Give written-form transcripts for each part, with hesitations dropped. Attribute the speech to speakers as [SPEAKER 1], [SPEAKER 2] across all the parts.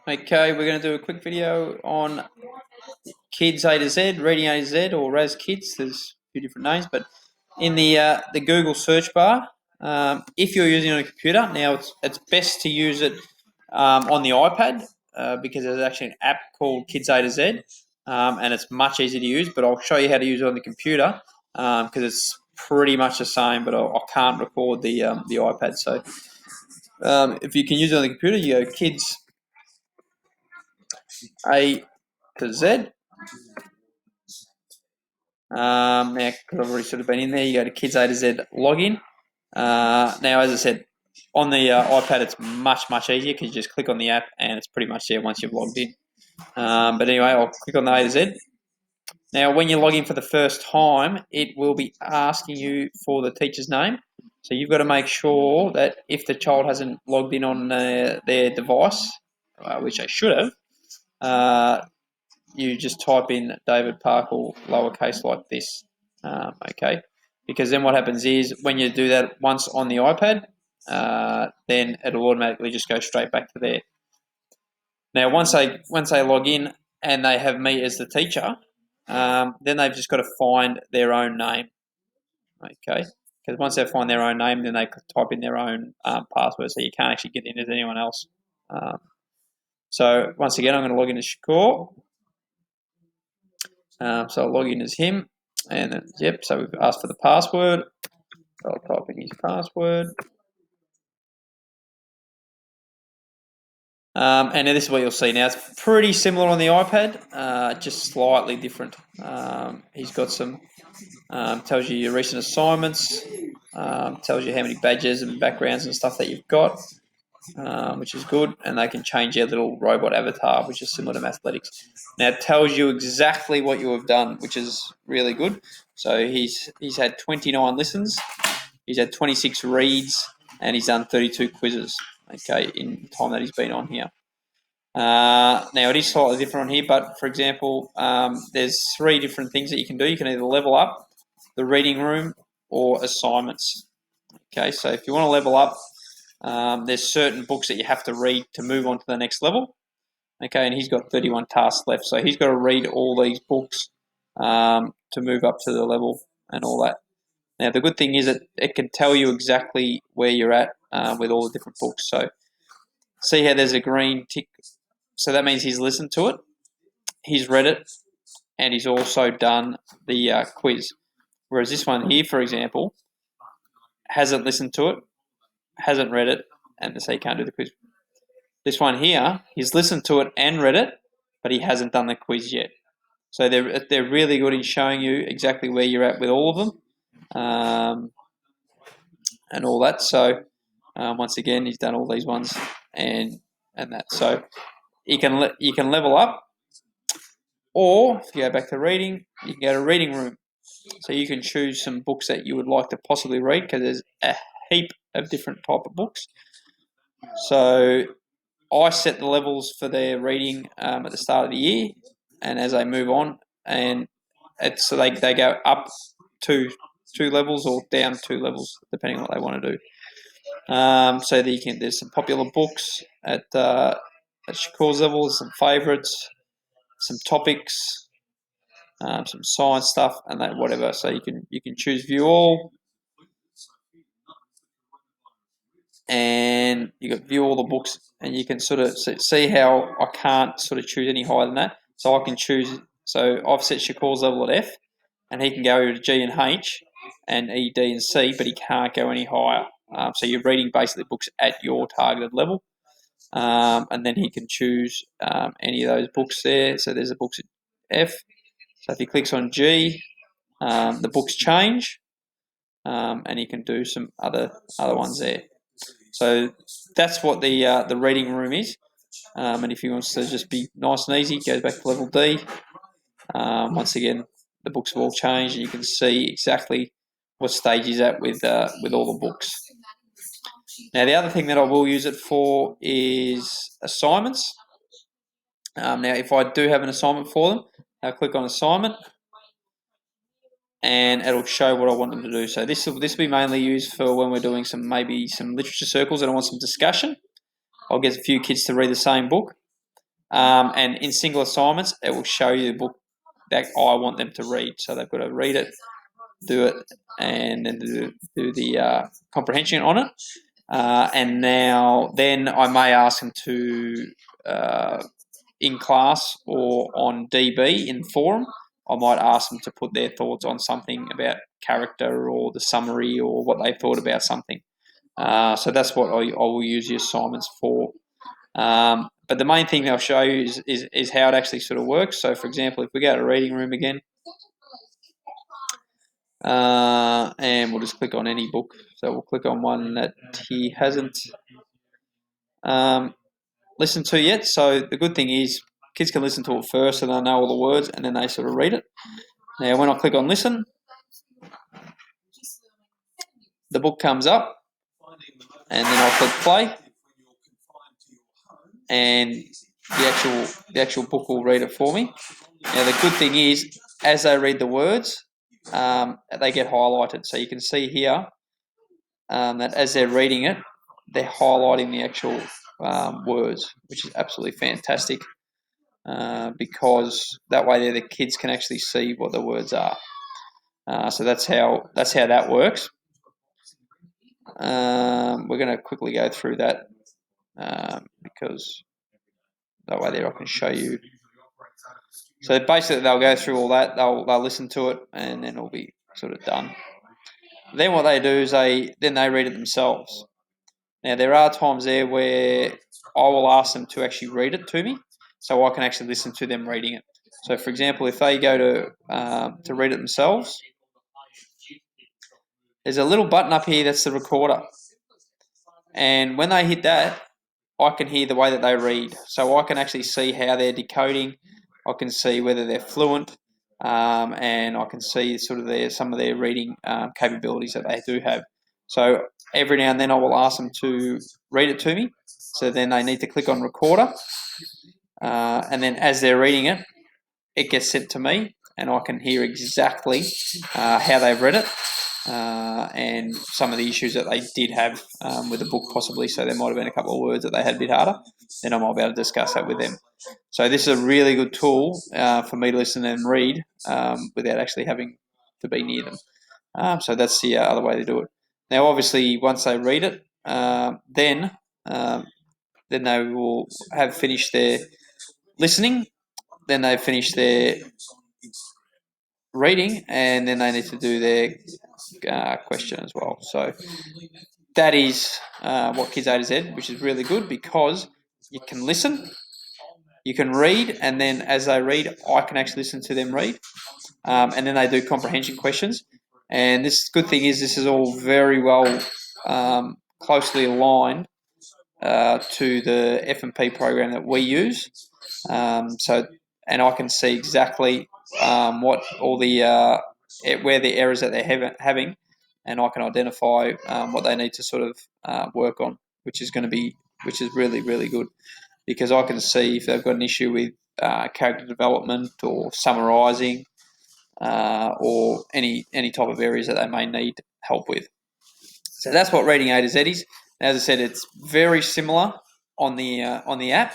[SPEAKER 1] Okay, we're going to do a quick video on Kids A to Z, Reading A to Z, or Raz Kids. There's a few different names, but in the Google search bar, if you're using it on a computer, now it's best to use it on the iPad because there's actually an app called Kids A to Z, and it's much easier to use. But I'll show you how to use it on the computer because it's pretty much the same, but I can't record the iPad. So if you can use it on the computer, you go Kids A to Z. Now, because I've already sort of been in there, you go to Kids A to Z login. Now, as I said, on the iPad, it's much easier because you just click on the app and it's pretty much there once you've logged in. But anyway, I'll click on the A to Z. Now, when you log in for the first time, it will be asking you for the teacher's name. So you've got to make sure that if the child hasn't logged in on their device, which they should have, you just type in David Parkle lowercase like this, okay? Because then what happens is when you do that once on the iPad, then it'll automatically just go straight back to there. Now, once they log in and they have me as the teacher, then they've just got to find their own name, okay? Because once they find their own name, then they type in their own password, so you can't actually get in as anyone else. So once again, I'm going to log in as Shakur. So I'll log in as him, and then, yep, so we've asked for the password. So I'll type in his password. And then this is what you'll see now. It's pretty similar on the iPad, just slightly different. He's got some, tells you your recent assignments, tells you how many badges and backgrounds and stuff that you've got, which is good. And they can change your little robot avatar, which is similar to Mathletics. Now it tells you exactly what you have done, which is really good. So he's had 29 listens, he's had 26 reads, and he's done 32 quizzes, okay, in the time that he's been on here. Now it is slightly different on here, but for example, there's 3 different things that you can do. You can either level up, the reading room, or assignments. Okay, so if you want to level up, there's certain books that you have to read to move on to the next level. Okay, and he's got 31 tasks left, so he's got to read all these books to move up to the level and all that. Now, the good thing is that it can tell you exactly where you're at with all the different books. So, see how there's a green tick? So that means he's listened to it, he's read it, and he's also done the quiz. Whereas this one here, for example, hasn't listened to it, hasn't read it, and so he can't do the quiz. This one here, he's listened to it and read it, but he hasn't done the quiz yet. So they're really good in showing you exactly where you're at with all of them, and all that. So once again, he's done all these ones and that. So you can level up, or if you go back to reading, you can go to reading room. So you can choose some books that you would like to possibly read because there's a heap of different type of books. So I set the levels for their reading at the start of the year, and as they move on, and so they go up 2 levels or down 2 levels depending on what they want to do. So that there's some popular books at Shakur's level, some favourites, some topics, some science stuff, and that whatever. So you can choose view all, and you got view all the books, and you can sort of see how I can't sort of choose any higher than that. So I can choose. So I've set Shakur's level at F, and he can go to G and H, and E, D, and C, but he can't go any higher. So you're reading basically books at your targeted level, and then he can choose any of those books there. So there's the books at F. So if he clicks on G, the books change, and he can do some other ones there. So that's what the reading room is. And if he wants to just be nice and easy, goes back to level D. Once again, the books have all changed, and you can see exactly what stage he's at with all the books. Now, the other thing that I will use it for is assignments. Now, if I do have an assignment for them, I'll click on assignment, and it'll show what I want them to do. So this will be mainly used for when we're doing maybe some literature circles and I want some discussion. I'll get a few kids to read the same book, And in single assignments, it will show you the book that I want them to read. So they've got to read it, do it, and then do the comprehension on it. And then I may ask them to, in class or on DB in the forum, I might ask them to put their thoughts on something about character or the summary or what they thought about something. So that's what I will use the assignments for. But the main thing they'll show you is how it actually sort of works. So, for example, if we go to reading room again, and we'll just click on any book. So we'll click on one that he hasn't listened to yet. So the good thing is kids can listen to it first and they'll know all the words and then they sort of read it. Now, when I click on listen, the book comes up and then I'll click play and the actual book will read it for me. Now, the good thing is, as they read the words, they get highlighted. So you can see here that as they're reading it, they're highlighting the actual words, which is absolutely fantastic because that way the kids can actually see what the words are. So that's how that works. We're going to quickly go through that because that way there I can show you. So basically they'll go through all that, they'll listen to it, and then it'll be sort of done. Then what they do is they read it themselves. Now there are times there where I will ask them to actually read it to me, so I can actually listen to them reading it. So for example, if they go to read it themselves, there's a little button up here that's the recorder, and when they hit that, I can hear the way that they read. So I can actually see how they're decoding. I can see whether they're fluent, and I can see sort of some of their reading capabilities that they do have. So every now and then I will ask them to read it to me. So then they need to click on recorder, and then as they're reading it, it gets sent to me, and I can hear exactly how they've read it. And some of the issues that they did have with the book possibly, so there might have been a couple of words that they had a bit harder, then I might be able to discuss that with them. So this is a really good tool for me to listen and read without actually having to be near them. So that's the other way to do it. Now obviously once they read it, then they will have finished their listening, then they've finished their reading, and then they need to do their question as well. So that is what Kids A to Z, which is really good because you can listen, you can read, and then as they read, I can actually listen to them read, and then they do comprehension questions. And this good thing is this is all very well closely aligned to the F&P program that we use. And I can see exactly what all the where the errors that they're having, and I can identify what they need to sort of work on, which is really, really good, because I can see if they've got an issue with character development or summarising or any type of areas that they may need help with. So that's what Reading A to Z is. As I said, it's very similar on the app.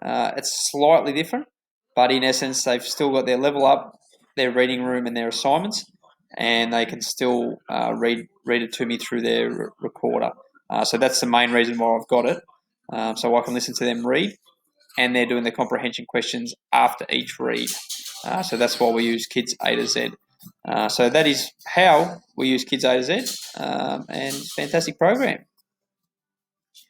[SPEAKER 1] It's slightly different, but in essence, they've still got their level up, their reading room, and their assignments, and they can still read it to me through their recorder. So that's the main reason why I've got it, so I can listen to them read, and they're doing the comprehension questions after each read. So that's why we use Kids A to Z. So that is how we use Kids A to Z, and fantastic program.